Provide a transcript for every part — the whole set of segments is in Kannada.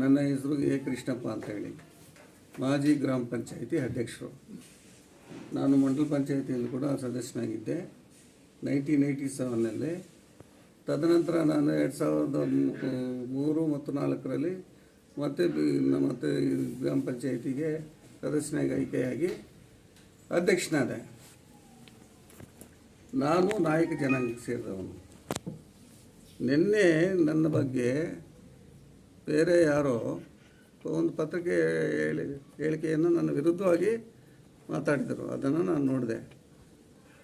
ನನ್ನ ಹೆಸರು ಎ ಕೃಷ್ಣಪ್ಪ ಅಂತೇಳಿ, ಮಾಜಿ ಗ್ರಾಮ ಪಂಚಾಯಿತಿ ಅಧ್ಯಕ್ಷರು. ನಾನು ಮಂಡಲ ಪಂಚಾಯಿತಿಯಲ್ಲಿ ಕೂಡ ಸದಸ್ಯನಾಗಿದ್ದೆ 1987ನಲ್ಲಿ. ತದನಂತರ ನಾನು 2003 ಮತ್ತು 4ರಲ್ಲಿ ಮತ್ತೆ ಗ್ರಾಮ ಪಂಚಾಯಿತಿಗೆ ಸದಸ್ಯನಾಗಿ ಆಯ್ಕೆಯಾಗಿ ಅಧ್ಯಕ್ಷನಾದೆ. ನಾನು ನಾಯಕ ಜನಾಂಗಕ್ಕೆ ಸೇರಿದವನು. ನಿನ್ನೆ ನನ್ನ ಬಗ್ಗೆ ಬೇರೆ ಯಾರೋ ಒಂದು ಪತ್ರಿಕೆ ಹೇಳಿಕೆಯನ್ನು ನನ್ನ ವಿರುದ್ಧವಾಗಿ ಮಾತಾಡಿದರು. ಅದನ್ನು ನಾನು ನೋಡಿದೆ,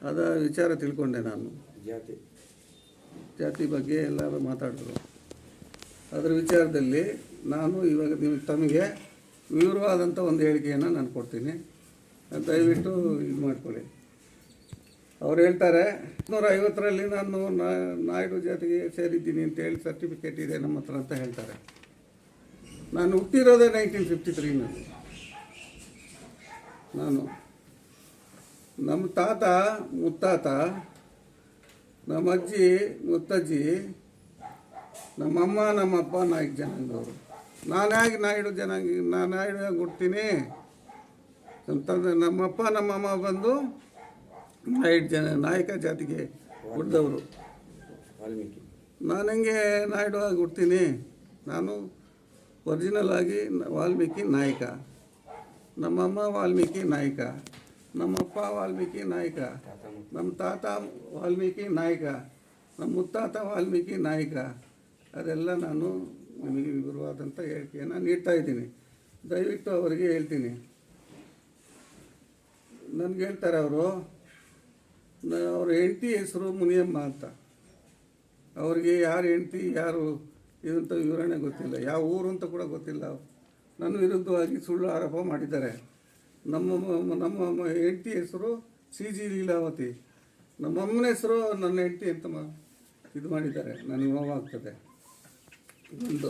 ಅದರ ವಿಚಾರ ತಿಳ್ಕೊಂಡೆ. ನಾನು ಜಾತಿ ಬಗ್ಗೆ ಎಲ್ಲರೂ ಮಾತಾಡಿದ್ರು. ಅದರ ವಿಚಾರದಲ್ಲಿ ನಾನು ಇವಾಗ ತಮಗೆ ವಿವರವಾದಂಥ ಒಂದು ಹೇಳಿಕೆಯನ್ನು ನಾನು ಕೊಡ್ತೀನಿ, ದಯವಿಟ್ಟು ಇದು ಮಾಡ್ಕೊಳ್ಳಿ. ಅವ್ರು ಹೇಳ್ತಾರೆ 1950ರಲ್ಲಿ ನಾನು ನಾಯ್ಡು ಜಾತಿಗೆ ಸೇರಿದ್ದೀನಿ ಅಂತೇಳಿ ಸರ್ಟಿಫಿಕೇಟ್ ಇದೆ ನಮ್ಮ ಹತ್ರ ಅಂತ ಹೇಳ್ತಾರೆ. ನಾನು ಹುಟ್ಟಿರೋದೇ 1953ನಲ್ಲಿ. ನಾನು ನಮ್ಮ ತಾತ ಮುತ್ತಾತ, ನಮ್ಮ ಅಜ್ಜಿ ಮುತ್ತಜ್ಜಿ, ನಮ್ಮಮ್ಮ ನಮ್ಮಪ್ಪ ನಾಯಕ ಜನಾಂಗದವರು. ನಾನಾಗಿ ನಾಯ್ಡು ಜನಾಂಗ, ನಾನು ನಾಯ್ಡು ಹುಡ್ತೀನಿ. ನಮ್ಮಪ್ಪ ನಮ್ಮಮ್ಮ ಬಂದು ನಾಯಕ ಜಾತಿಗೆ ಹುಟ್ಟಿದವರು. ನಾನು ಹೆಂಗೆ ನಾಯ್ಡು ಆಗಿ ಹುಡ್ತೀನಿ? ನಾನು ಒರಿಜಿನಲ್ ಆಗಿ ವಾಲ್ಮೀಕಿ ನಾಯಕ. ನಮ್ಮಮ್ಮ ವಾಲ್ಮೀಕಿ ನಾಯಕ, ನಮ್ಮಪ್ಪ ವಾಲ್ಮೀಕಿ ನಾಯಕ, ನಮ್ಮ ತಾತ ವಾಲ್ಮೀಕಿ ನಾಯಕ, ನಮ್ಮ ಮುತ್ತಾತ ವಾಲ್ಮೀಕಿ ನಾಯಕ. ಅದೆಲ್ಲ ನಾನು ನಿಮಗೆ ವಿವರವಾದಂಥ ಹೇಳಿಕೆಯನ್ನು ನೀಡ್ತಾ ಇದ್ದೀನಿ. ದಯವಿಟ್ಟು ಅವರಿಗೆ ಹೇಳ್ತೀನಿ. ನನಗೆ ಹೇಳ್ತಾರೆ ಅವ್ರ ಹೆಂಡತಿ ಹೆಸರು ಮುನಿಯಮ್ಮ ಅಂತ. ಅವ್ರಿಗೆ ಯಾರು ಹೆಂಡತಿ ಯಾರು ಇದಂತ ವಿವರಣೆ ಗೊತ್ತಿಲ್ಲ, ಯಾವ ಊರು ಅಂತ ಕೂಡ ಗೊತ್ತಿಲ್ಲ. ನನ್ನ ವಿರುದ್ಧವಾಗಿ ಸುಳ್ಳು ಆರೋಪ ಮಾಡಿದ್ದಾರೆ. ನಮ್ಮ ಹೆಂಡತಿ ಹೆಸರು CG ಲೀಲಾವತಿ, ನಮ್ಮಮ್ಮನ ಹೆಸರು ನನ್ನ ಹೆಂಡತಿ ಅಂತ ಇದು ಮಾಡಿದ್ದಾರೆ. ನನಗೆ ನೋವಾಗ್ತದೆ. ಒಂದು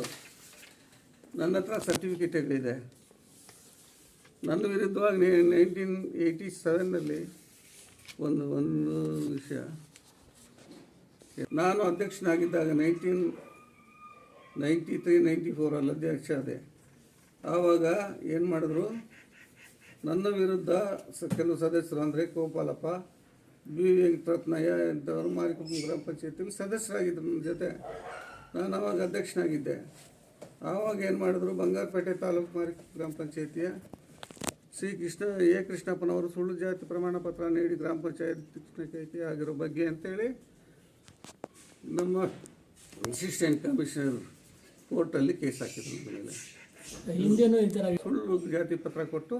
ನನ್ನ ಹತ್ರ ಸರ್ಟಿಫಿಕೇಟ್ಗಳಿದೆ. ನನ್ನ ವಿರುದ್ಧವಾಗಿ 1987ನಲ್ಲಿ ಒಂದು ವಿಷಯ, ನಾನು ಅಧ್ಯಕ್ಷನಾಗಿದ್ದಾಗ 1993-94 ಅಧ್ಯಕ್ಷ ಆದೆ. ಆವಾಗ ಏನು ಮಾಡಿದ್ರು, ನನ್ನ ವಿರುದ್ಧ ಕೆಲವು ಸದಸ್ಯರು ಅಂದರೆ ಗೋಪಾಲಪ್ಪ, B ವೆಂಕಟರತ್ನಯ್ಯ ಇಂಥವರು ಮಾರಿಕುಪ್ಪು ಗ್ರಾಮ ಪಂಚಾಯತಿಯಲ್ಲಿ ಸದಸ್ಯರಾಗಿದ್ದರು ನನ್ನ ಜೊತೆ. ನಾನು ಆವಾಗ ಅಧ್ಯಕ್ಷನಾಗಿದ್ದೆ. ಆವಾಗ ಏನು ಮಾಡಿದ್ರು, ಬಂಗಾರಪೇಟೆ ತಾಲೂಕು ಮಾರಿಕುಪ್ಪು ಗ್ರಾಮ ಪಂಚಾಯತಿಯ ಶ್ರೀ ಎ ಕೃಷ್ಣಪ್ಪನವರು ಸುಳ್ಳು ಜಾತಿ ಪ್ರಮಾಣ ಪತ್ರ ನೀಡಿ ಗ್ರಾಮ ಪಂಚಾಯತಿ ಆಗಿರೋ ಬಗ್ಗೆ ಅಂತೇಳಿ ನಮ್ಮ ಅಸಿಸ್ಟೆಂಟ್ ಕಮಿಷನರ್ ಕೋರ್ಟಲ್ಲಿ ಕೇಸ್ ಹಾಕಿದ್ರು. ಮೇಲೆ ಸುಳ್ಳು ಜಾತಿ ಪತ್ರ ಕೊಟ್ಟು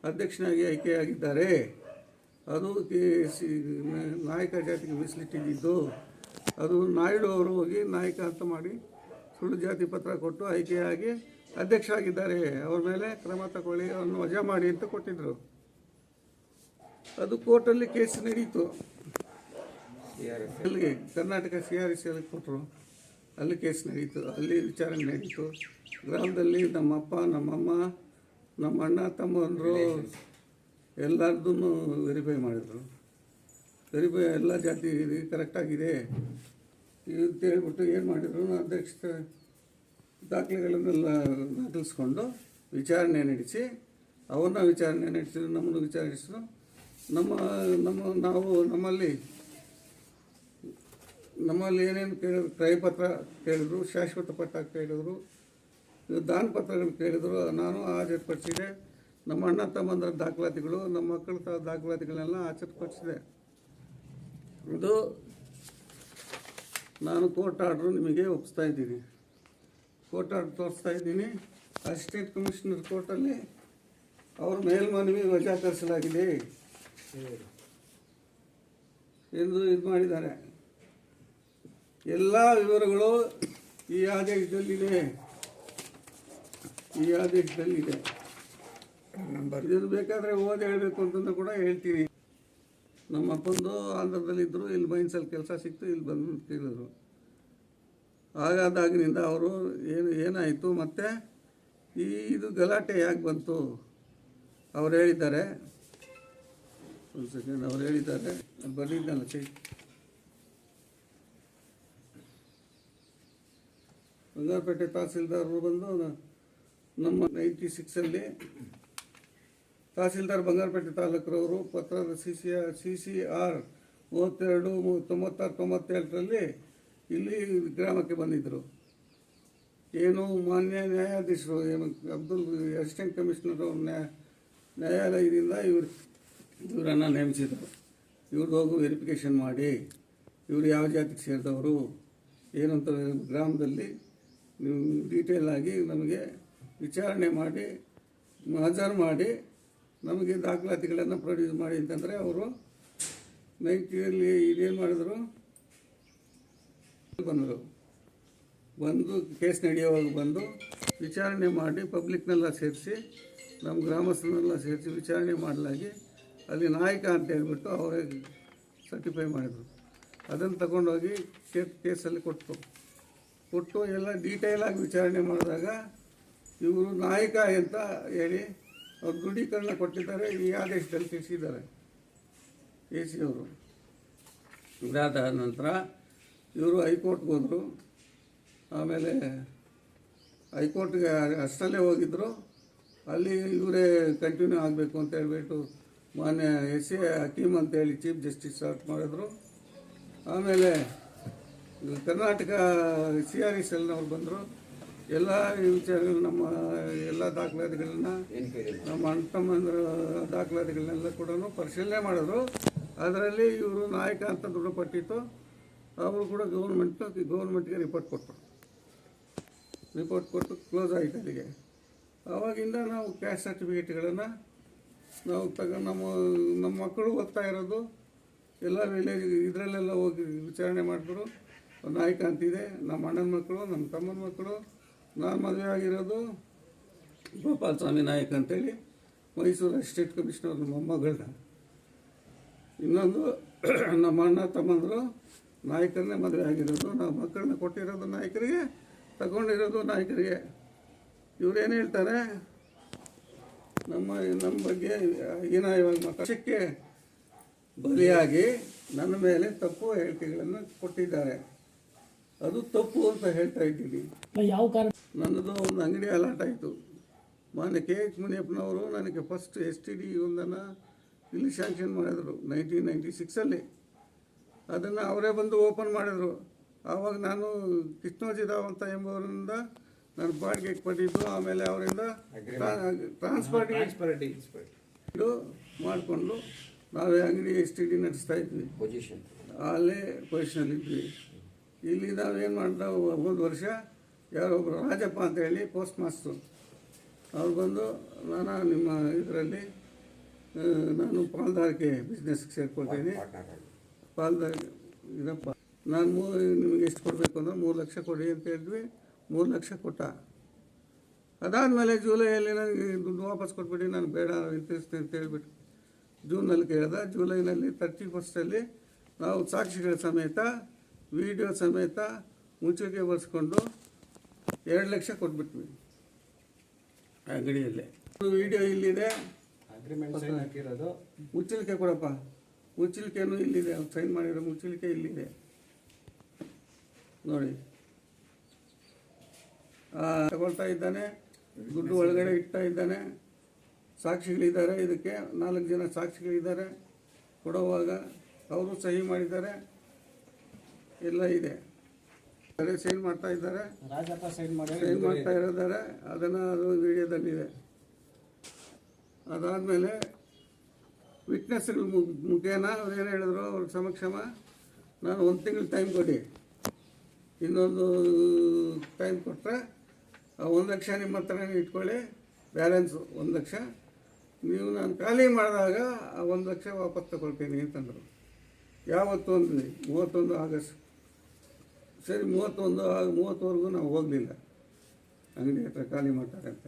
ಅಧ್ಯಕ್ಷನಾಗಿ ಆಯ್ಕೆಯಾಗಿದ್ದಾರೆ. ಅದು ನಾಯಕ ಜಾತಿಗೆ ಮೀಸಲಿಟ್ಟಿದ್ದು. ಅದು ನಾಯ್ಡು ಅವರು ಹೋಗಿ ನಾಯಕ ಅಂತ ಮಾಡಿ ಸುಳ್ಳು ಜಾತಿ ಪತ್ರ ಕೊಟ್ಟು ಆಯ್ಕೆಯಾಗಿ ಅಧ್ಯಕ್ಷರಾಗಿದ್ದಾರೆ. ಅವ್ರ ಮೇಲೆ ಕ್ರಮ ತಗೊಳ್ಳಿ, ಅವನು ವಜಾ ಮಾಡಿ ಅಂತ ಕೊಟ್ಟಿದ್ದರು. ಅದು ಕೋರ್ಟಲ್ಲಿ ಕೇಸ್ ನಡೀತು. ಅಲ್ಲಿಗೆ ಕರ್ನಾಟಕ CRC ಅಲ್ಲಿ ಕೊಟ್ಟರು. ಅಲ್ಲಿ ಕೇಸ್ ನಡೀತು, ಅಲ್ಲಿ ವಿಚಾರಣೆ ನಡೀತು. ಗ್ರಾಮದಲ್ಲಿ ನಮ್ಮಪ್ಪ ನಮ್ಮಮ್ಮ ನಮ್ಮ ಅಣ್ಣ ತಮ್ಮಂದರು ಎಲ್ಲರದೂ ವೆರಿಫೈ ಮಾಡಿದರು. ವೆರಿಫೈ ಎಲ್ಲ ಜಾತಿ ಕರೆಕ್ಟಾಗಿದೆ ಅಂತ ಹೇಳ್ಬಿಟ್ಟು ಏನು ಮಾಡಿದರು, ಅಧ್ಯಕ್ಷ ದಾಖಲೆಗಳನ್ನೆಲ್ಲ ದಾಖಲಿಸ್ಕೊಂಡು ವಿಚಾರಣೆ ನಡೆಸಿ, ಅವನ್ನ ವಿಚಾರಣೆ ನಡೆಸಿದ್ರು, ನಮ್ಮನ್ನು ವಿಚಾರಿಸಿದ್ರು. ನಾವು ನಮ್ಮಲ್ಲಿ ಏನೇನು ಕೇಳಿದ್ರು, ಕ್ರಯಪತ್ರ ಕೇಳಿದ್ರು, ಶಾಶ್ವತ ಪಟ್ಟ ಕೇಳಿದ್ರು, ದಾನ ಪತ್ರಗಳು ಕೇಳಿದ್ರು. ನಾನು ಹಾಜರುಪಡಿಸಿದೆ. ನಮ್ಮ ಅಣ್ಣ ತಮ್ಮಂದರ ದಾಖಲಾತಿಗಳು, ನಮ್ಮ ಮಕ್ಕಳ ದಾಖಲಾತಿಗಳನ್ನೆಲ್ಲ ಹಾಜರುಪಡಿಸಿದೆ. ಇದು ನಾನು ಕೋರ್ಟ್ ಆರ್ಡ್ರು ನಿಮಗೆ ಒಪ್ಪಿಸ್ತಾ ಇದ್ದೀನಿ. ಕೋರ್ಟ್ ಆರ್ಡ್ರ್ ತೋರಿಸ್ತಾ ಇದ್ದೀನಿ. ಅಸಿಸ್ಟೆಂಟ್ ಕಮಿಷನರ್ ಕೋರ್ಟಲ್ಲಿ ಅವ್ರ ಮೇಲ್ಮನವಿ ವಜಾಕರಿಸಲಾಗಿದೆ ಎಂದು ಇದು ಮಾಡಿದ್ದಾರೆ. ಎಲ್ಲ ವಿವರಗಳು ಈ ಆದೇಶದಲ್ಲಿದೆ. ಇದನ್ನು ಬೇಕಾದರೆ ಓದಿ ಹೇಳಬೇಕು ಅಂತಂದು ಕೂಡ ಹೇಳ್ತೀನಿ. ನಮ್ಮ ಅಪ್ಪಂದು ಆಂಧ್ರದಲ್ಲಿದ್ದರು, ಇಲ್ಲಿ ಮೈನ್ಸಲ್ಲಿ ಕೆಲಸ ಸಿಕ್ತು, ಇಲ್ಲಿ ಬಂದು ಕೇಳಿದ್ರು. ಹಾಗಾದಾಗಿನಿಂದ ಅವರು ಏನಾಯಿತು ಮತ್ತು ಇದು ಗಲಾಟೆ ಯಾಕೆ ಬಂತು ಅವ್ರು ಹೇಳಿದ್ದಾರೆ. ಒಂದು ಸೆಕೆಂಡ್, ಅವ್ರು ಹೇಳಿದ್ದಾರೆ, ಬರೀದ್ದಲ್ಲ ಬಂಗಾರಪೇಟೆ ತಹಸೀಲ್ದಾರರು ಬಂದು ನಮ್ಮ 96ಅಲ್ಲಿ ತಹಸೀಲ್ದಾರ್ ಬಂಗಾರಪೇಟೆ ತಾಲೂಕರವರು ಪತ್ರದ CCR 32/96/97ರಲ್ಲಿ ಇಲ್ಲಿ ಗ್ರಾಮಕ್ಕೆ ಬಂದಿದ್ದರು. ಏನು ಮಾನ್ಯ ನ್ಯಾಯಾಧೀಶರು ಏನು ಅಸಿಸ್ಟೆಂಟ್ ಕಮಿಷನರ್ ನ್ಯಾಯಾಲಯದಿಂದ ಇವರನ್ನು ನೇಮಿಸಿದರು. ಇವ್ರದ್ದು ಹೋಗಿ ವೆರಿಫಿಕೇಷನ್ ಮಾಡಿ ಇವರು ಯಾವ ಜಾತಿಗೆ ಸೇರಿದವರು ಏನಂತ ಗ್ರಾಮದಲ್ಲಿ ನೀವು ಡೀಟೇಲ್ ಆಗಿ ನಮಗೆ ವಿಚಾರಣೆ ಮಾಡಿ ಹಾಜರು ಮಾಡಿ ನಮಗೆ ದಾಖಲಾತಿಗಳನ್ನು ಪ್ರೊಡ್ಯೂಸ್ ಮಾಡಿ ಅಂತಂದರೆ ಅವರು 90ರಲ್ಲಿ ಇದೇನು ಮಾಡಿದ್ರು, ಬಂದು ಕೇಸ್ ನಡೆಯುವಾಗ ಬಂದು ವಿಚಾರಣೆ ಮಾಡಿ ಪಬ್ಲಿಕ್ನೆಲ್ಲ ಸೇರಿಸಿ ನಮ್ಮ ಗ್ರಾಮಸ್ಥರನ್ನೆಲ್ಲ ಸೇರಿಸಿ ವಿಚಾರಣೆ ಮಾಡಲಾಗಿ ಅಲ್ಲಿ ನಾಯಕ ಅಂತ ಹೇಳ್ಬಿಟ್ಟು ಅವರೇ ಸರ್ಟಿಫೈ ಮಾಡಿದರು. ಅದನ್ನು ತಗೊಂಡೋಗಿ ಕೇಸಲ್ಲಿ ಕೊಟ್ಟು ಎಲ್ಲ ಡೀಟೇಲಾಗಿ ವಿಚಾರಣೆ ಮಾಡಿದಾಗ ಇವರು ನಾಯಕ ಅಂತ ಹೇಳಿ ಅವ್ರು ದೃಢೀಕರಣ ಕೊಟ್ಟಿದ್ದಾರೆ. ಈ ಆದೇಶದಲ್ಲಿ ತಿಳಿಸಿದ್ದಾರೆ AC ಅವರು. ಇದಾದ ನಂತರ ಇವರು ಹೈಕೋರ್ಟ್ಗೆ ಹೋದರು. ಆಮೇಲೆ ಹೈಕೋರ್ಟ್ಗೆ ಅಷ್ಟರಲ್ಲೇ ಹೋಗಿದ್ದರು. ಅಲ್ಲಿ ಇವರೇ ಕಂಟಿನ್ಯೂ ಆಗಬೇಕು ಅಂತ ಹೇಳ್ಬಿಟ್ಟು ಮಾನ್ಯ SA ಹಕೀಮ್ ಅಂತೇಳಿ ಚೀಫ್ ಜಸ್ಟಿಸ್ ಆರ್ಟ್ ಮಾಡಿದ್ರು. ಆಮೇಲೆ ಕರ್ನಾಟಕ CRE ಸೆಲ್ನವ್ರು ಬಂದರು. ಎಲ್ಲ ವಿಚಾರಗಳು ನಮ್ಮ ಎಲ್ಲ ದಾಖಲಾತಿಗಳನ್ನ ನಮ್ಮ ಅಣ್ಣ ತಮ್ಮಂದ್ರ ದಾಖಲಾತಿಗಳನ್ನೆಲ್ಲ ಕೂಡ ಪರಿಶೀಲನೆ ಮಾಡಿದ್ರು. ಅದರಲ್ಲಿ ಇವರು ನಾಯಕ ಅಂತ ದೃಢಪಟ್ಟಿತ್ತು. ಅವರು ಕೂಡ ಗೌರ್ಮೆಂಟ್ಗೆ ರಿಪೋರ್ಟ್ ಕೊಟ್ಟು ಕ್ಲೋಸ್ ಆಯಿತು ಅಲ್ಲಿಗೆ. ಆವಾಗಿಂದ ನಾವು ಕ್ಯಾಸ್ಟ್ ಸರ್ಟಿಫಿಕೇಟ್ಗಳನ್ನು ನಾವು ನಮ್ಮ ಮಕ್ಕಳು ಓದ್ತಾ ಇರೋದು ಎಲ್ಲ ವಿಲೇಜ್ ಇದರಲ್ಲೆಲ್ಲ ಹೋಗಿ ವಿಚಾರಣೆ ಮಾಡಿದ್ರು. ನಾಯಕ ಅಂತಿದೆ, ನಮ್ಮ ಅಣ್ಣನ ಮಕ್ಕಳು, ನಮ್ಮ ತಮ್ಮನ ಮಕ್ಕಳು. ನಾನು ಮದುವೆ ಆಗಿರೋದು ಗೋಪಾಲ ಸ್ವಾಮಿ ನಾಯಕ್ ಅಂತೇಳಿ ಮೈಸೂರು ಅಸಿಸ್ಟೆಂಟ್ ಕಮಿಷನರ್ ಮೊಮ್ಮಗಳನ್ನ. ಇನ್ನೊಂದು ನಮ್ಮ ಅಣ್ಣ ತಮ್ಮಂದರು ನಾಯಕರನ್ನೇ ಮದುವೆ ಆಗಿರೋದು. ನಾವು ಮಕ್ಕಳನ್ನ ಕೊಟ್ಟಿರೋದು ನಾಯಕರಿಗೆ, ತಗೊಂಡಿರೋದು ನಾಯಕರಿಗೆ. ಇವರೇನು ಹೇಳ್ತಾರೆ ನಮ್ಮ ಬಗ್ಗೆ ಹೀನಾಯವಾಗಿ ಮಾತಾಡೋಕ್ಕೆ ಬಲಿಯಾಗಿ ನನ್ನ ಮೇಲೆ ತಪ್ಪು ಹೇಳಿಕೆಗಳನ್ನು ಕೊಟ್ಟಿದ್ದಾರೆ. ಅದು ತಪ್ಪು ಅಂತ ಹೇಳ್ತಾ ಇದ್ದೀನಿ. ಯಾವ ಕಾರಣ? ನನ್ನದು ಒಂದು ಅಂಗಡಿ ಅಲಾಟ್ ಆಯಿತು. ಮಾನ್ಯ KH ಮುನಿಯಪ್ಪನವರು ನನಗೆ ಫಸ್ಟ್ STD ಒಂದನ್ನು ಇಲ್ಲಿ ಶಾಂಕ್ಷನ್ ಮಾಡಿದರು 1996ಅಲ್ಲಿ. ಅದನ್ನು ಅವರೇ ಬಂದು ಓಪನ್ ಮಾಡಿದರು. ಆವಾಗ ನಾನು ಕೃಷ್ಣೋಜಿರಾವ್ ಅಂತ ಎಂಬುವರಿಂದ ನಾನು ಬಾಡಿಗೆಗೆ ಪಟ್ಟಿದ್ದು. ಆಮೇಲೆ ಅವರಿಂದ ಟ್ರಾನ್ಸ್ಪರ್ಟಿ ಮಾಡಿಕೊಂಡು ನಾವೇ ಅಂಗಡಿ STD ನಡೆಸ್ತಾ ಇದ್ವಿ. ಅಲ್ಲೇ ಪೊಸಿಷನಲ್ಲಿದ್ವಿ. ಇಲ್ಲಿ ನಾವೇನು ಮಾಡಿದ ಒಂದು ವರ್ಷ ಯಾರೊಬ್ಬರು ರಾಜಪ್ಪ ಅಂತೇಳಿ ಪೋಸ್ಟ್ ಮಾಸ್ಟ್ರು ಅವ್ರು ಬಂದು ನಿಮ್ಮ ಇದರಲ್ಲಿ ನಾನು ಪಾಲ್ದಾರಿಕೆ ಬಿಸ್ನೆಸ್ಗೆ ಸೇರ್ಕೊಳ್ತೀನಿ, ಪಾಲ್ದಾರಿಕೆ ಇದಪ್ಪ ನಾನು ನಿಮಗೆ ಎಷ್ಟು ಕೊಡಬೇಕು ಅಂದ್ರೆ 3 ಲಕ್ಷ ಕೊಡಿ ಅಂತ ಹೇಳಿದ್ವಿ. 3 ಲಕ್ಷ ಕೊಟ್ಟ. ಅದಾದಮೇಲೆ ಜುಲೈಯಲ್ಲಿ ನನಗೆ ದುಡ್ಡು ವಾಪಸ್ ಕೊಟ್ಬಿಟ್ಟು ನಾನು ಬೇಡ ಹಿಂತಿರ್ಸ್ತೀನಿ ಅಂತ ಹೇಳ್ಬಿಟ್ಟು ಜೂನಲ್ಲಿ ಕೇಳಿದ. ಜುಲೈನಲ್ಲಿ 31st ನಾವು ಸಾಕ್ಷಿಗಳ ಸಮೇತ ವಿಡಿಯೋ ಸಮೇತ ಮುಚ್ಚಳಿಕೆ ಬರೆಸ್ಕೊಂಡು 2 ಲಕ್ಷ ಕೊಟ್ಬಿಟ್ವಿ ಅಂಗಡಿಯಲ್ಲೇ. ವಿಡಿಯೋ ಇಲ್ಲಿದೆ, ಮುಚ್ಚಳಿಕೆ ಕೊಡಪ್ಪ, ಮುಚ್ಚಳಿಕೆನೂ ಇಲ್ಲಿದೆ, ಅವ್ರು ಸೈನ್ ಮಾಡಿರೋ ಮುಚ್ಚಳಿಕೆ ಇಲ್ಲಿದೆ ನೋಡಿ. ತಗೊಳ್ತಾ ಇದ್ದಾನೆ, ದುಡ್ಡು ಒಳಗಡೆ ಇಡ್ತಾ ಇದ್ದಾನೆ. ಸಾಕ್ಷಿಗಳಿದ್ದಾರೆ, ಇದಕ್ಕೆ 4 ಜನ ಸಾಕ್ಷಿಗಳಿದ್ದಾರೆ. ಕೊಡುವಾಗ ಅವರು ಸಹಿ ಮಾಡಿದ್ದಾರೆ, ಎಲ್ಲ ಇದೆ. ಅದೇ ಸೈನ್ ಮಾಡ್ತಾ ಇದ್ದಾರೆ, ಸೈನ್ ಮಾಡ್ತಾ ಇರೋದಾರೆ. ಅದನ್ನು ಅದು ವಿಡಿಯೋದಲ್ಲಿದೆ. ಅದಾದಮೇಲೆ ವಿಟ್ನೆಸ್ಗಳ ಮುಖೇನ ಅವ್ರು ಏನು ಹೇಳಿದ್ರು, ಅವ್ರ ಸಮಕ್ಷಮ ನಾನು 1 ತಿಂಗಳು ಟೈಮ್ ಕೊಡಿ, ಇನ್ನೊಂದು ಟೈಮ್ ಕೊಟ್ಟರೆ 1 ಲಕ್ಷ ನಿಮ್ಮ ಹತ್ರನೇ ಇಟ್ಕೊಳ್ಳಿ, ಬ್ಯಾಲೆನ್ಸು 1 ಲಕ್ಷ ನೀವು ನಾನು ಖಾಲಿ ಮಾಡಿದಾಗ ಆ 1 ಲಕ್ಷ ವಾಪಸ್ ತಗೊಳ್ತೀನಿ ಅಂತಂದರು. ಯಾವತ್ತು ಅಂದ್ವಿ 31 ಆಗಸ್ಟ್. ಸರಿ 30ವರೆಗೂ ನಾವು ಹೋಗಲಿಲ್ಲ, ಅಂಗಡಿ ಹತ್ರ ಖಾಲಿ ಮಾಡ್ತಾರೆ ಅಂತ.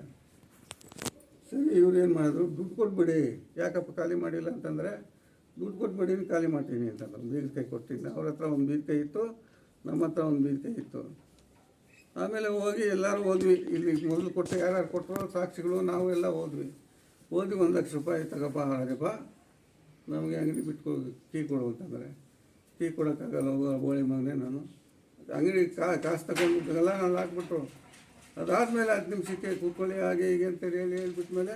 ಸರಿ ಇವ್ರು ಏನು ಮಾಡಿದ್ರು, ದುಡ್ಡು ಕೊಟ್ಬಿಡಿ. ಯಾಕಪ್ಪ ಖಾಲಿ ಮಾಡಿಲ್ಲ ಅಂತಂದರೆ, ದುಡ್ಡು ಕೊಟ್ಬಿಡಿ ಖಾಲಿ ಮಾಡ್ತೀನಿ ಅಂತಂದ್ರು. ಬೀಗಕಾಯಿ ಕೊಟ್ಟಿದ್ದೆ. ಅವ್ರ ಹತ್ರ ಒಂದು ಬೀಗಕಾಯಿ ಇತ್ತು, ನಮ್ಮ ಹತ್ರ ಒಂದು ಬೀಗಕಾಯಿ ಇತ್ತು. ಆಮೇಲೆ ಹೋಗಿ ಎಲ್ಲರೂ ಹೋದ್ವಿ. ಇಲ್ಲಿ ಮೊದಲು ಕೊಟ್ಟು ಯಾರ್ಯಾರು ಕೊಟ್ಟರು ಸಾಕ್ಷಿಗಳು ನಾವು ಎಲ್ಲ ಹೋದ್ವಿ. 1 ಲಕ್ಷ ರೂಪಾಯಿ ತಗೋಪ್ಪ ರಾಜಪ್ಪ, ನಮಗೆ ಅಂಗಡಿ ಬಿಟ್ಟು ಟೀ ಕೊಡು ಅಂತಂದರೆ, ಟೀ ಕೊಡೋಕ್ಕಾಗಲ್ಲ, ಹೋಗೋ ಬೋಳಿ ಮಗನೇ ನಾನು. ಅಂಗಡಿ ಕಾಸು ತಗೊಂಡಿದ್ದೆಲ್ಲ ನಾನು ಹಾಕ್ಬಿಟ್ರು. ಅದಾದಮೇಲೆ 10 ನಿಮಿಷಕ್ಕೆ ಕೂತ್ಕೊಳ್ಳಿ ಹಾಗೆ ಹೀಗೆ ಅಂತೇಳಿ ಹೇಳ್ಬಿಟ್ಮೇಲೆ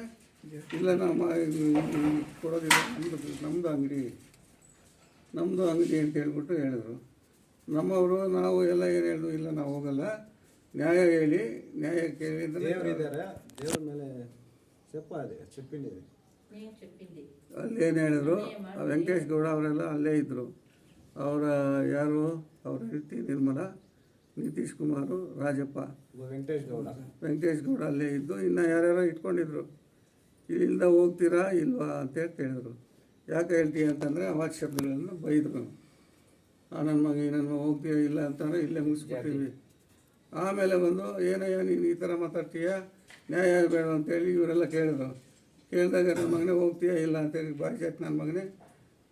ಇಲ್ಲ ನಾವು ಕೊಡೋದಿಲ್ಲ, ನಮ್ಮದು ಅಂಗಡಿ ಅಂತ ಹೇಳ್ಬಿಟ್ಟು ಹೇಳಿದ್ರು. ನಮ್ಮವರು ನಾವು ಎಲ್ಲ ಏನು ಹೇಳಿದ್ರು, ಇಲ್ಲ ನಾವು ಹೋಗಲ್ಲ, ನ್ಯಾಯ ಹೇಳಿ, ನ್ಯಾಯ ಕೇಳಿದ್ರೆ ದೇವ್ರ ಮೇಲೆ ಅಲ್ಲಿ ಏನು ಹೇಳಿದ್ರು, ವೆಂಕಟೇಶ್ ಗೌಡ ಅವರೆಲ್ಲ ಅಲ್ಲೇ ಇದ್ದರು. ಅವರ ಯಾರು ಅವರ ರೀತಿ ನಿರ್ಮಲಾ, ನಿತೀಶ್ ಕುಮಾರು, ರಾಜಪ್ಪ, ವೆಂಕಟೇಶ್ ಗೌಡ ಅಲ್ಲೇ ಇದ್ದು, ಇನ್ನು ಯಾರ್ಯಾರೋ ಇಟ್ಕೊಂಡಿದ್ರು. ಇಲ್ಲಿಂದ ಹೋಗ್ತೀರಾ ಇಲ್ವಾ ಅಂತೇಳಿ ಕೇಳಿದ್ರು. ಯಾಕೆ ಹೇಳ್ತೀಯ ಅಂತಂದರೆ ಅವಾಜ್ ಶಬ್ದಗಳನ್ನು ಬೈದರು. ನನ್ನ ಮಗ ಹೋಗ್ತೀಯ ಇಲ್ಲ ಅಂತಂದರೆ ಇಲ್ಲೇ ಮುಗಿಸ್ಬಿಡ್ತೀವಿ. ಆಮೇಲೆ ಬಂದು ಏನಯ್ಯ ನೀನು ಈ ಥರ ಮಾತಾಡ್ತೀಯ, ನ್ಯಾಯ ಬೇಡ ಅಂತೇಳಿ ಇವರೆಲ್ಲ ಕೇಳಿದ್ರು. ಕೇಳಿದಾಗ ನನ್ನ ಮಗನೇ ಹೋಗ್ತೀಯ ಇಲ್ಲ ಅಂತೇಳಿ ಬಾಯಿ ಜಾತಿ ನನ್ನ ಮಗನೇ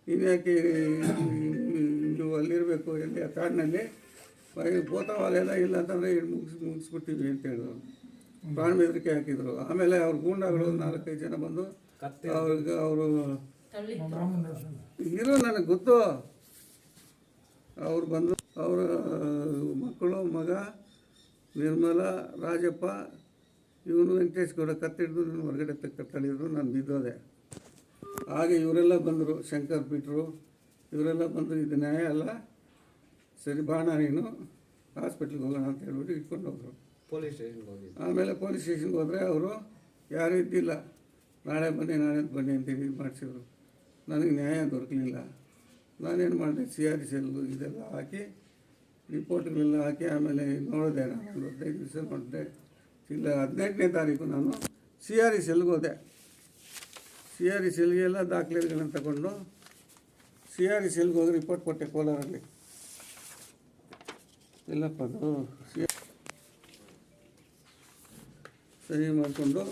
ನೀನು ಯಾಕೆ ನೀವು ಅಲ್ಲಿರಬೇಕು, ಎಲ್ಲಿ ಆ ಕಾಡಿನಲ್ಲಿ ಬೋತಾವಾಲೆಲ್ಲ ಇಲ್ಲ ಅಂತಂದರೆ ಮುಗಿಸ್ಬಿಡ್ತೀವಿ ಅಂತ ಹೇಳಿದ್ರು. ಪ್ರಾಣ ಬೆದರಿಕೆ ಹಾಕಿದ್ರು. ಆಮೇಲೆ ಅವ್ರ ಗೂಂಡಾಗಳು 4-5 ಜನ ಬಂದು ಅವ್ರಿಗೆ ಅವರು ಇರೋ ನನಗೆ ಗೊತ್ತು, ಅವ್ರು ಬಂದು ಅವರ ಮಕ್ಕಳು, ಮಗ ನಿರ್ಮಲಾ, ರಾಜಪ್ಪ, ಇವನು ವೆಂಕಟೇಶ್ ಗೌಡ ಕತ್ತಿಡಿದು ನಾನು ಹೊರಗಡೆ ತಳಿದ್ರು. ನಾನು ಬಿದ್ದೋದೆ. ಹಾಗೆ ಇವರೆಲ್ಲ ಬಂದರು, ಶಂಕರ್ ಬಿಟ್ರು, ಇವರೆಲ್ಲ ಬಂದು ಇದು ನ್ಯಾಯ ಅಲ್ಲ, ಸರಿ ಬಾಣ ನೀನು ಹಾಸ್ಪಿಟ್ಲಿಗೆ ಹೋಗೋಣ ಅಂತ ಹೇಳ್ಬಿಟ್ಟು ಇಟ್ಕೊಂಡು ಹೋದರು. ಆಮೇಲೆ ಪೊಲೀಸ್ ಸ್ಟೇಷನ್ಗೆ ಹೋದರೆ ಅವರು ಯಾರೂ ಇದ್ದಿಲ್ಲ. ನಾಳೆ ಬನ್ನಿ ಅಂತ ಇದು ಮಾಡಿಸಿದ್ರು. ನನಗೆ ನ್ಯಾಯ ದೊರಕಲಿಲ್ಲ. ನಾನೇನು ಮಾಡಿದೆ, CR ಸೆಲ್ಲು ಇದೆಲ್ಲ ಹಾಕಿ ರಿಪೋರ್ಟ್ಗಳೆಲ್ಲ ಹಾಕಿ ಆಮೇಲೆ ನೋಡಿದೆ. ನಾನು 15 ದಿವಸ ನೋಡಿದೆ. ಇಲ್ಲ 18ನೇ ತಾರೀಕು ನಾನು CR ಸೆಲ್ಗೆ ಹೋದೆ. CR ಸೆಲ್ಗೆಲ್ಲ ದಾಖಲೆಗಳನ್ನು ತಗೊಂಡು CR ಸೆಲ್ಗೆ ಹೋಗಿ ರಿಪೋರ್ಟ್ ಕೊಟ್ಟೆ ಕೋಲಾರಲ್ಲಿ. ಎಲ್ಲಪ್ಪ ಅದು ಸಹಿ ಮಾಡಿಕೊಂಡು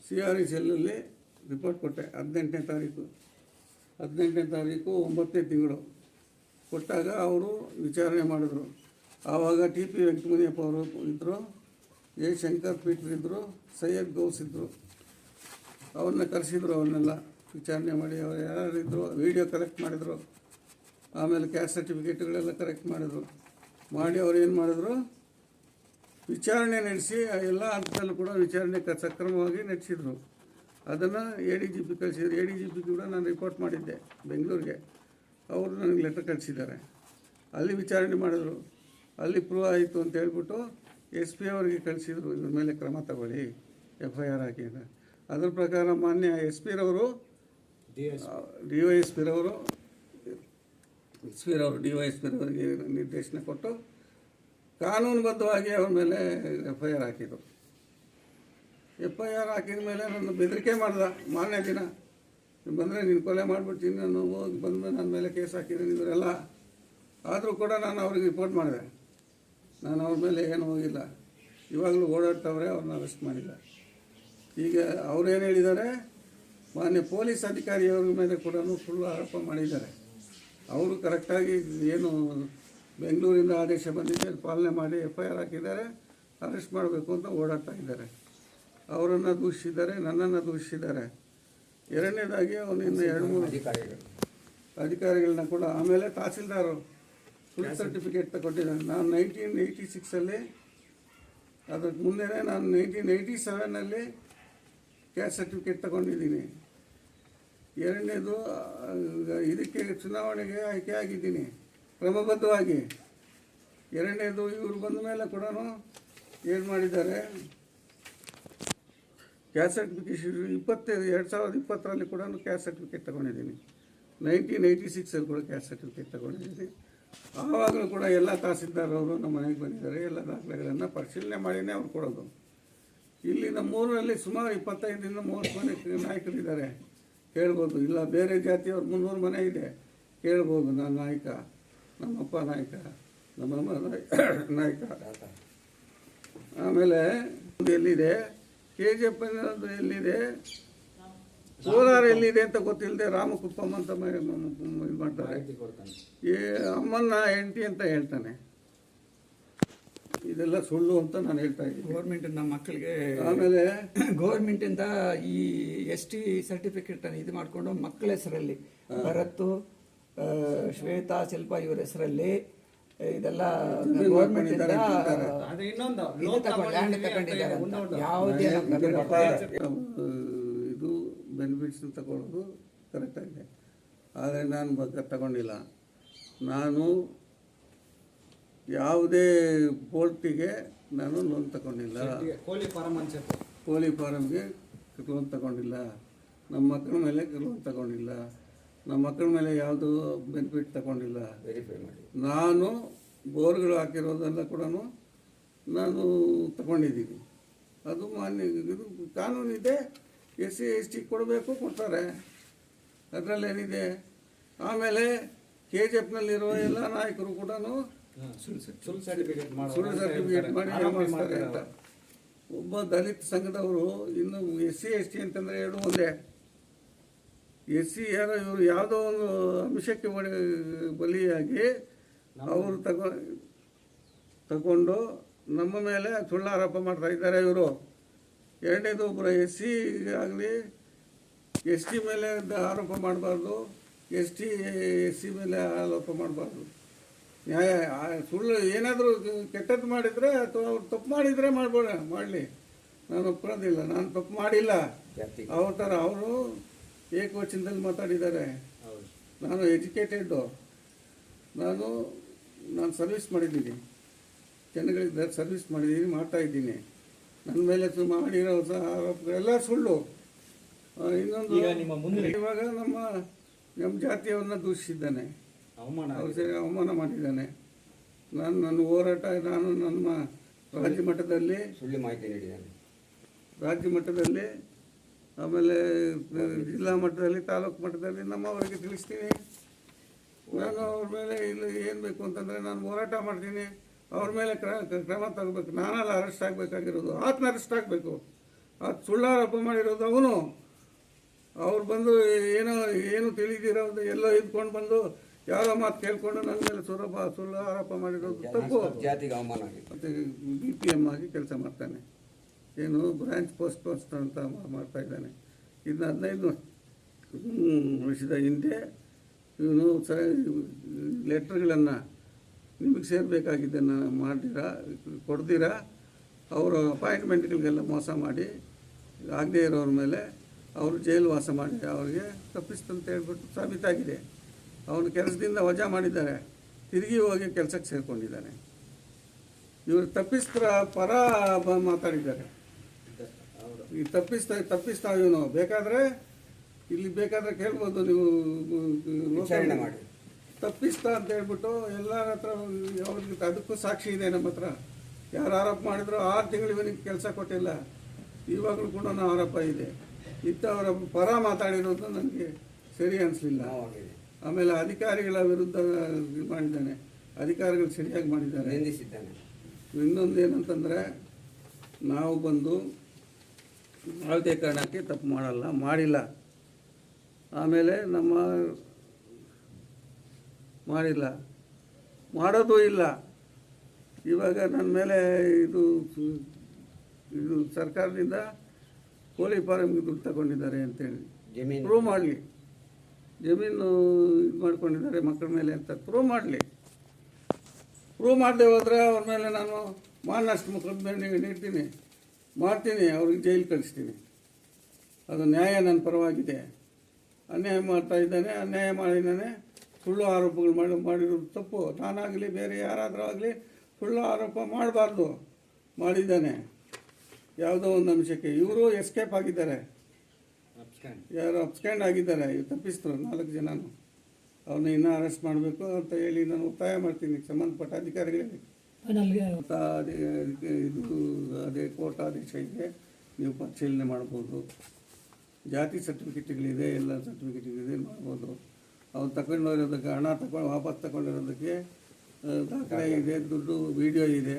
CR ಸೆಲ್ಲಲ್ಲಿ ರಿಪೋರ್ಟ್ ಕೊಟ್ಟೆ 18ನೇ ತಾರೀಕು. 18ನೇ ತಾರೀಕು 9ನೇ ತಿಂಗಳು ಕೊಟ್ಟಾಗ ಅವರು ವಿಚಾರಣೆ ಮಾಡಿದ್ರು. ಆವಾಗ TP ವೆಂಕಟಮುನಿಯಪ್ಪ ಅವರು ಇದ್ದರು, ಎ ಶಂಕರ್ ಪೀಟ್ರ್ ಇದ್ದರು, ಸೈಯದ್ ಗೌಸ್ ಇದ್ದರು. ಅವ್ರನ್ನ ಕರೆಸಿದ್ರು. ಅವ್ರನ್ನೆಲ್ಲ ವಿಚಾರಣೆ ಮಾಡಿ ಅವ್ರು ಯಾರಿದ್ರು ವಿಡಿಯೋ ಕಲೆಕ್ಟ್ ಮಾಡಿದರು. ಆಮೇಲೆ ಕ್ಯಾಸ್ಟ್ ಸರ್ಟಿಫಿಕೇಟ್ಗಳೆಲ್ಲ ಕರೆಕ್ಟ್ ಮಾಡಿದ್ರು. ಮಾಡಿ ಅವ್ರು ಏನು ಮಾಡಿದ್ರು, ವಿಚಾರಣೆ ನಡೆಸಿ ಎಲ್ಲ ಹಂತದಲ್ಲೂ ಕೂಡ ವಿಚಾರಣೆ ಸಕ್ರಮವಾಗಿ ನಡೆಸಿದ್ರು. ಅದನ್ನು ADGP ಕಳಿಸಿದ್ರು. ADGP ಕೂಡ ನಾನು ರಿಪೋರ್ಟ್ ಮಾಡಿದ್ದೆ ಬೆಂಗಳೂರಿಗೆ. ಅವರು ನನಗೆ ಲೆಟರ್ ಕಳಿಸಿದ್ದಾರೆ. ಅಲ್ಲಿ ವಿಚಾರಣೆ ಮಾಡಿದ್ರು. ಅಲ್ಲಿ ಪ್ರೂವ್ ಆಯಿತು ಅಂತ ಹೇಳ್ಬಿಟ್ಟು SP ಅವರಿಗೆ ಕಳಿಸಿದ್ರು, ಇದ್ರ ಮೇಲೆ ಕ್ರಮ ತಗೊಳ್ಳಿ, FIR ಹಾಕಿ ಅಂತ. ಅದ್ರ ಪ್ರಕಾರ ಮಾನ್ಯ SP ರವರು DYSP ರವರು DYSP ನಿರ್ದೇಶನ ಕೊಟ್ಟು ಕಾನೂನುಬದ್ಧವಾಗಿ ಅವ್ರ ಮೇಲೆ FIR ಹಾಕಿದ್ರು. FIR ಹಾಕಿದ ಮೇಲೆ ನನ್ನ ಬೆದರಿಕೆ ಮಾಡ್ದ. ಮಾರನೇ ದಿನ ಬಂದರೆ ನೀನು ಕೊಲೆ ಮಾಡಿಬಿಡ್ತೀನಿ, ನಾನು ಹೋಗಿ ಬಂದು ನನ್ನ ಮೇಲೆ ಕೇಸ್ ಹಾಕಿದ್ದೀನಿ ಇವರೆಲ್ಲ. ಆದರೂ ಕೂಡ ನಾನು ಅವ್ರಿಗೆ ರಿಪೋರ್ಟ್ ಮಾಡಿದೆ. ನಾನು ಅವ್ರ ಮೇಲೆ ಏನು ಹೋಗಿಲ್ಲ. ಇವಾಗಲೂ ಓಡಾಡ್ತವ್ರೆ, ಅವ್ರನ್ನ ಅರೆಸ್ಟ್ ಮಾಡಿಲ್ಲ. ಈಗ ಅವ್ರೇನು ಹೇಳಿದ್ದಾರೆ, ಮಾನ್ಯ ಪೊಲೀಸ್ ಅಧಿಕಾರಿಯವ್ರ ಮೇಲೆ ಕೂಡ ಸುಳ್ಳು ಆರೋಪ ಮಾಡಿದ್ದಾರೆ. ಅವರು ಕರೆಕ್ಟಾಗಿ ಏನು ಬೆಂಗಳೂರಿಂದ ಆದೇಶ ಬಂದಿದೆ ಪಾಲನೆ ಮಾಡಿ FIR ಹಾಕಿದ್ದಾರೆ, ಅರೆಸ್ಟ್ ಮಾಡಬೇಕು ಅಂತ ಓಡಾಡ್ತಾ ಇದ್ದಾರೆ. ಅವರನ್ನು ದೂಷಿಸಿದ್ದಾರೆ, ನನ್ನನ್ನು ದೂಷಿಸಿದ್ದಾರೆ. ಎರಡನೇದಾಗಿ ಅವನು ಇನ್ನು 2-3 ಅಧಿಕಾರಿಗಳನ್ನ ಕೂಡ. ಆಮೇಲೆ ತಹಸೀಲ್ದಾರು ಫುಲ್ ಸರ್ಟಿಫಿಕೇಟ್ ತಗೊಂಡಿದ್ದಾನೆ. ನಾನು 1986 ಅದಕ್ಕೆ ಮುಂದೆನೇ ನಾನು 1987 ಕ್ಯಾಸ್ಟ್ ಸರ್ಟಿಫಿಕೇಟ್ ತಗೊಂಡಿದ್ದೀನಿ. ಎರಡನೇದು ಇದಕ್ಕೆ ಚುನಾವಣೆಗೆ ಆಯ್ಕೆ ಆಗಿದ್ದೀನಿ ಕ್ರಮಬದ್ಧವಾಗಿ. ಎರಡನೇದು ಇವರು ಬಂದ ಮೇಲೆ ಕೂಡ ಏನು ಮಾಡಿದ್ದಾರೆ, ಕ್ಯಾಸ್ಟ್ ಸರ್ಟಿಫಿಕೇಷನ್ 2020 ಕೂಡ ಕ್ಯಾಸ್ಟ್ ಸರ್ಟಿಫಿಕೇಟ್ ತಗೊಂಡಿದ್ದೀನಿ. 1986 ಕೂಡ ಕ್ಯಾಸ್ಟ್ ಸರ್ಟಿಫಿಕೇಟ್ ತಗೊಂಡಿದ್ದೀನಿ. ಆವಾಗಲೂ ಕೂಡ ಎಲ್ಲ ತಹಸೀಲ್ದಾರವರು ನಮ್ಮ ಮನೆಗೆ ಬಂದಿದ್ದಾರೆ. ಎಲ್ಲ ದಾಖಲೆಗಳನ್ನು ಪರಿಶೀಲನೆ ಮಾಡಿನೇ ಅವ್ರು ಕೊಡೋದು. ಇಲ್ಲಿ ನಮ್ಮೂರಲ್ಲಿ ಸುಮಾರು 25-30 ಮನೆ ನಾಯಕರಿದ್ದಾರೆ. ಕೇಳ್ಬೋದು. ಇಲ್ಲ ಬೇರೆ ಜಾತಿಯವ್ರು 300 ಮನೆ ಇದೆ, ಕೇಳ್ಬೋದು. ನಾನು ನಾಯಕ, ನಮ್ಮಪ್ಪ ನಾಯಕ, ನಮ್ಮಮ್ಮ ನಾಯಕ. ಆಮೇಲೆ ಎಲ್ಲಿದೆ, KGF ಎಲ್ಲಿದೆ, ಕೋಲಾರ ಎಲ್ಲಿದೆ ಅಂತ ಗೊತ್ತಿಲ್ಲದೆ ರಾಮಕುಪ್ಪಮ್ಮ ಅಂತ ಇದು ಮಾಡ್ತಾರೆ. ಅಮ್ಮನ ಹೆಂಡತಿ ಅಂತ ಹೇಳ್ತಾನೆ. ಇದೆಲ್ಲ ಸುಳ್ಳು ಅಂತ ನಾನು ಹೇಳ್ತಾ ಇದ್ದೀನಿ. ಗೌರ್ಮೆಂಟಿಂದ ಮಕ್ಕಳಿಗೆ ಆಮೇಲೆ ಗೌರ್ಮೆಂಟಿಂದ ಈ ST ಸರ್ಟಿಫಿಕೇಟ್ ಇದು ಮಾಡಿಕೊಂಡು ಮಕ್ಕಳ ಹೆಸರಲ್ಲಿ ಭರತ್, ಶ್ವೇತಾ, ಶಿಲ್ಪ ಇವರ ಹೆಸರಲ್ಲಿ ಇದೆಲ್ಲ ಜಮೀನು ಗೌರ್ಮೆಂಟ್ ಮಾಡ್ಕೊಂಡಿದ್ದಾರೆ ಅಂತಾರೆ. ಅದು ಇನ್ನೊಂದು ಲ್ಯಾಂಡ್ ತಗೊಂಡಿದ್ದಾರೆ ಅಂತ ಯಾವುದೇ ನಮ್ಗೆ ಇದು ಬೆನಿಫಿಟ್ಸ್ ತಗೊಳ್ಳೋದು ಕರೆಕ್ಟಾಗಿದೆ. ಆದರೆ ನಾನು ತಗೊಂಡಿಲ್ಲ. ನಾನು ಯಾವುದೇ ಪೋಲ್ಟಿಗೆ ನಾನು ಲೋನ್ ತಗೊಂಡಿಲ್ಲ. ಕೋಳಿ ಫಾರಂ ಅನ್ಸುತ್ತೆ. ಕೋಳಿ ಫಾರಮ್ಗೆ ಲೋನ್ ತಗೊಂಡಿಲ್ಲ. ನಮ್ಮ ಮಕ್ಕಳ ಮೇಲೆ ಲೋನ್ ತಗೊಂಡಿಲ್ಲ. ನಮ್ಮ ಮಕ್ಕಳ ಮೇಲೆ ಯಾವುದು ಬೆನಿಫಿಟ್ ತಗೊಂಡಿಲ್ಲ. ನಾನು ಬೋರ್ಗಳು ಹಾಕಿರೋದೆಲ್ಲ ಕೂಡ ನಾನು ತಗೊಂಡಿದ್ದೀನಿ. ಅದು ಮಾನ್ಯ ಇದು ಕಾನೂನಿದೆ. SC ST ಕೊಡಬೇಕು, ಕೊಡ್ತಾರೆ, ಅದರಲ್ಲೇನಿದೆ. ಆಮೇಲೆ KGFನಲ್ಲಿರೋ ಎಲ್ಲ ನಾಯಕರು ಕೂಡ ಸುಳ್ಳು ಸರ್ಟಿಫಿಕೇಟ್ ಮಾಡಿ ಏಮಾರಿಸ್ತಾರೆ ಅಂತ. ಒಬ್ಬ ದಲಿತ ಸಂಘದವರು ಇನ್ನು SC ST ಅಂತಂದರೆ ಎರಡು ಒಂದೇ. SC ಯಾರೋ ಇವರು ಯಾವುದೋ ಒಂದು ಅಂಶಕ್ಕೆ ಬಲಿಯಾಗಿ ಅವರು ತಗೊಂಡು ನಮ್ಮ ಮೇಲೆ ಸುಳ್ಳು ಆರೋಪ ಮಾಡ್ತಾ ಇದ್ದಾರೆ ಇವರು. ಎರಡನೇದು ಒಬ್ಬರು SC ಆಗಲಿ ST ಮೇಲೆ ಆರೋಪ ಮಾಡಬಾರ್ದು, SC ಮೇಲೆ ಆರೋಪ ಮಾಡಬಾರ್ದು. ನ್ಯಾಯ ಸುಳ್ಳು ಏನಾದರೂ ಕೆಟ್ಟದ್ದು ಮಾಡಿದರೆ ಅಥವಾ ಅವ್ರು ತಪ್ಪು ಮಾಡಿದರೆ ಮಾಡಲಿ, ನಾನು ಒಪ್ಕೊಳ್ಳೋದಿಲ್ಲ. ನಾನು ತಪ್ಪು ಮಾಡಿಲ್ಲ. ಅವ್ರ ಥರ ಅವರು ಏಕವಚನದಲ್ಲಿ ಮಾತಾಡಿದ್ದಾರೆ. ನಾನು ಎಜುಕೇಟೆಡ್ಡು, ನಾನು ಸರ್ವಿಸ್ ಮಾಡಿದ್ದೀನಿ, ಜನಗಳಿಗೆ ಸರ್ವಿಸ್ ಮಾಡಿದ್ದೀನಿ, ಮಾಡ್ತಾಯಿದ್ದೀನಿ. ನನ್ನ ಮೇಲೆ ಮಾಡಿರೋ ಆರೋಪಗಳೆಲ್ಲ ಸುಳ್ಳು. ಇನ್ನೊಂದು ಇವಾಗ ನಮ್ಮ ಜಾತಿಯವ್ರನ್ನ ದೂಷಿಸಿದ್ದಾನೆ, ಅವಮಾನ ಮಾಡಿದ್ದಾನೆ. ನನ್ನ ಹೋರಾಟ ನಾನು ನಮ್ಮ ರಾಜ್ಯ ಮಟ್ಟದಲ್ಲಿ ಸುಳ್ಳು ಮಾಹಿತಿ ನೀಡಿದ್ದಾನೆ. ರಾಜ್ಯ ಮಟ್ಟದಲ್ಲಿ, ಆಮೇಲೆ ಜಿಲ್ಲಾ ಮಟ್ಟದಲ್ಲಿ, ತಾಲೂಕು ಮಟ್ಟದಲ್ಲಿ ನಮ್ಮವರಿಗೆ ತಿಳಿಸ್ತೀನಿ. ನಾನು ಅವ್ರ ಮೇಲೆ ಇಲ್ಲ ಏನು ಬೇಕು ಅಂತಂದರೆ ನಾನು ಹೋರಾಟ ಮಾಡ್ತೀನಿ. ಅವ್ರ ಮೇಲೆ ಕ್ರಮ ತಗೋಬೇಕು. ನಾನೆಲ್ಲ ಅರೆಸ್ಟ್ ಆಗಬೇಕಾಗಿರೋದು, ಆತನ ಅರೆಸ್ಟ್ ಆಗಬೇಕು. ಅದು ಸುಳ್ಳಾರೋಪ ಮಾಡಿರೋದು ಅವನು. ಅವ್ರು ಬಂದು ಏನು ತಿಳಿದಿರೋದು ಎಲ್ಲೋ ಇದ್ಕೊಂಡು ಬಂದು ಯಾರೋ ಮಾತು ಕೇಳ್ಕೊಂಡು ನನ್ನ ಮೇಲೆ ಸುಳ್ಳು ಆರೋಪ ಮಾಡಿರೋದು ತಪ್ಪು. ಜಾತಿಗೆ ಅವಮಾನ ಆಗಿದೆ. ಮತ್ತು BPM ಆಗಿ ಕೆಲಸ ಮಾಡ್ತಾನೆ. ಏನು ಬ್ರಾಂಚ್ ಪೋಸ್ಟ್ ಅಂತ ಮಾಡ್ತಾ ಇದ್ದಾನೆ. ಇನ್ನು 15 ವರ್ಷದ ಹಿಂದೆ ಇವನು ಲೆಟ್ರ್ಗಳನ್ನು ನಿಮಗೆ ಸೇರಬೇಕಾಗಿದ್ದನ್ನು ಕೊಡ್ದಿರ ಅವರ ಅಪಾಯಿಂಟ್ಮೆಂಟ್ಗಳಿಗೆಲ್ಲ ಮೋಸ ಮಾಡಿ ಆಗದೇ ಇರೋರ ಮೇಲೆ ಅವರು ಜೈಲು ವಾಸ ಮಾಡಿ ಅವ್ರಿಗೆ ತಪ್ಪಿಸ್ತಂತ ಹೇಳ್ಬಿಟ್ಟು ಸಾಬೀತಾಗಿದೆ. ಅವನು ಕೆಲಸದಿಂದ ವಜಾ ಮಾಡಿದ್ದಾರೆ, ತಿರುಗಿ ಹೋಗಿ ಕೆಲಸಕ್ಕೆ ಸೇರಿಕೊಂಡಿದ್ದಾನೆ. ಇವರು ತಪ್ಪಿಸ್ತರ ಪರ ಮಾತಾಡಿದ್ದಾರೆ. ಈ ತಪ್ಪಿಸ್ತಾ ಇವನು ಬೇಕಾದರೆ ಕೇಳ್ಬೋದು ನೀವು, ವಿಚಾರಣೆ ಮಾಡಿ. ತಪ್ಪಿಸ್ತಾ ಅಂತ ಹೇಳ್ಬಿಟ್ಟು ಎಲ್ಲರ ಹತ್ರ ಅವ್ರಿಗೆ ಅದಕ್ಕೂ ಸಾಕ್ಷಿ ಇದೆ ನಮ್ಮ ಹತ್ರ. ಯಾರು ಆರೋಪ ಮಾಡಿದ್ರು 6 ತಿಂಗಳು ಇವನಿಗೆ ಕೆಲಸ ಕೊಟ್ಟಿಲ್ಲ. ಇವಾಗಲೂ ಕೂಡ ಆರೋಪ ಇದೆ. ಇಂಥವರ ಪರ ಮಾತಾಡಿರೋದು ನನಗೆ ಸರಿ ಅನಿಸ್ಲಿಲ್ಲ. ಆಮೇಲೆ ಅಧಿಕಾರಿಗಳ ವಿರುದ್ಧ ಮಾಡಿದ್ದಾನೆ, ಅಧಿಕಾರಿಗಳು ಸರಿಯಾಗಿ ಮಾಡಿದ್ದಾರೆ. ಇನ್ನೊಂದು ಏನಂತಂದರೆ, ನಾವು ಬಂದು ಯಾವುದೇ ಕಾರಣಕ್ಕೆ ತಪ್ಪು ಮಾಡಿಲ್ಲ. ಆಮೇಲೆ ಮಾಡಿಲ್ಲ, ಮಾಡೋದು ಇಲ್ಲ. ಇವಾಗ ನನ್ನ ಮೇಲೆ ಇದು ಸರ್ಕಾರದಿಂದ ಕೋಳಿ ಫಾರಮ್ಗೆ ದುಡ್ಡು ತಗೊಂಡಿದ್ದಾರೆ ಅಂತೇಳಿ ಪ್ರೂವ್ ಮಾಡಲಿ. ಜಮೀನು ಇದು ಮಾಡ್ಕೊಂಡಿದ್ದಾರೆ ಮಕ್ಕಳ ಮೇಲೆ ಅಂತ ಪ್ರೂವ್ ಮಾಡಲಿ. ಪ್ರೂವ್ ಮಾಡದೆ ಹೋದರೆ ಅವ್ರ ಮೇಲೆ ನಾನು ಮಾನನಷ್ಟ ಮೊಕದ್ದಮೆ ಮಾಡ್ತೀನಿ, ಅವ್ರಿಗೆ ಜೈಲು ಕಳಿಸ್ತೀನಿ. ಅದು ನ್ಯಾಯ ನನ್ನ ಪರವಾಗಿದೆ. ಅನ್ಯಾಯ ಮಾಡ್ತಾ ಇದ್ದಾನೆ, ಅನ್ಯಾಯ ಮಾಡಿದ್ದಾನೆ, ಸುಳ್ಳು ಆರೋಪಗಳು ಮಾಡಿರೋದು ತಪ್ಪು. ನಾನಾಗಲಿ ಬೇರೆ ಯಾರಾದರೂ ಆಗಲಿ ಸುಳ್ಳು ಆರೋಪ ಮಾಡಬಾರ್ದು. ಮಾಡಿದ್ದಾನೆ ಯಾವುದೋ ಒಂದು ಅಂಶಕ್ಕೆ. ಇವರು ಎಸ್ಕೇಪ್ ಆಗಿದ್ದಾರೆ, ಯಾರು ಅಬ್ಸ್ಕ್ಯಾಂಡ್ ಆಗಿದ್ದಾರೆ. ಇವ್ರು ತಪ್ಪಿಸ್ತರು 4 ಜನನು. ಅವನ್ನ ಇನ್ನೂ ಅರೆಸ್ಟ್ ಮಾಡಬೇಕು ಅಂತ ಹೇಳಿ ನಾನು ಒತ್ತಾಯ ಮಾಡ್ತೀನಿ ಸಂಬಂಧಪಟ್ಟ ಅಧಿಕಾರಿಗಳಿಗೆ. ಅದೇ ಕೋರ್ಟ್ ಆದೇಶ ಇದೆ, ನೀವು ಪರಿಶೀಲನೆ ಮಾಡ್ಬೋದು. ಜಾತಿ ಸರ್ಟಿಫಿಕೇಟ್ಗಳಿದೆ, ಎಲ್ಲ ಸರ್ಟಿಫಿಕೇಟ್ಗಳಿದೆ, ಮಾಡ್ಬೋದು. ಅವ್ರು ತಗೊಂಡಿರೋದಕ್ಕೆ ಹಣ ವಾಪಸ್ ತಗೊಂಡಿರೋದಕ್ಕೆ ದಾಖಲೆ ಇದೆ, ದುಡ್ಡು ವಿಡಿಯೋ ಇದೆ,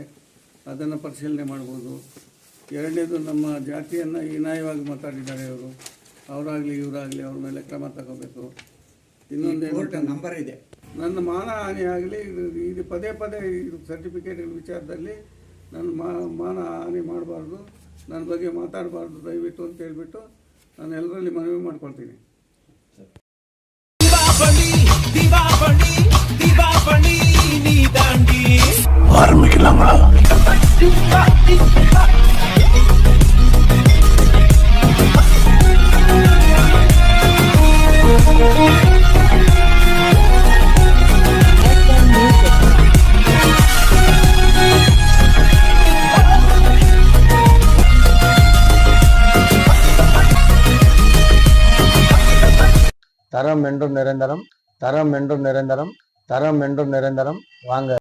ಅದನ್ನು ಪರಿಶೀಲನೆ ಮಾಡ್ಬೋದು. ಎರಡನೇದು, ನಮ್ಮ ಜಾತಿಯನ್ನು ಹೀನಾಯವಾಗಿ ಮಾತಾಡಿದ್ದಾರೆ ಇವರು. ಅವರಾಗಲಿ ಇವರಾಗಲಿ ಅವ್ರ ಮೇಲೆ ಕ್ರಮ ತಗೋಬೇಕು. ಇನ್ನೊಂದು ನಂಬರ್ ಇದೆ, ನನ್ನ ಮಾನಹಾನಿ ಆಗಲಿ ಇದು ಪದೇ ಇದು ಸರ್ಟಿಫಿಕೇಟ್ ವಿಚಾರದಲ್ಲಿ ನನ್ನ ಮಾನ ಹಾನಿ ಮಾಡಬಾರ್ದು, ನನ್ನ ಬಗ್ಗೆ ಮಾತಾಡಬಾರ್ದು ದಯವಿಟ್ಟು ಅಂತ ಹೇಳ್ಬಿಟ್ಟು ನಾನು ಎಲ್ಲರಲ್ಲಿ ಮನವಿ ಮಾಡ್ಕೊಳ್ತೀನಿ. ದಿವಾಪಣಿ ನೀ ದಾಂಡಿ ஆரம்பிக்கலாங்களா? தரம் என்றும் நிரந்தரம், தரம் என்றும் நிரந்தரம், தரம் என்றும் நிரந்தரம். வாங்க.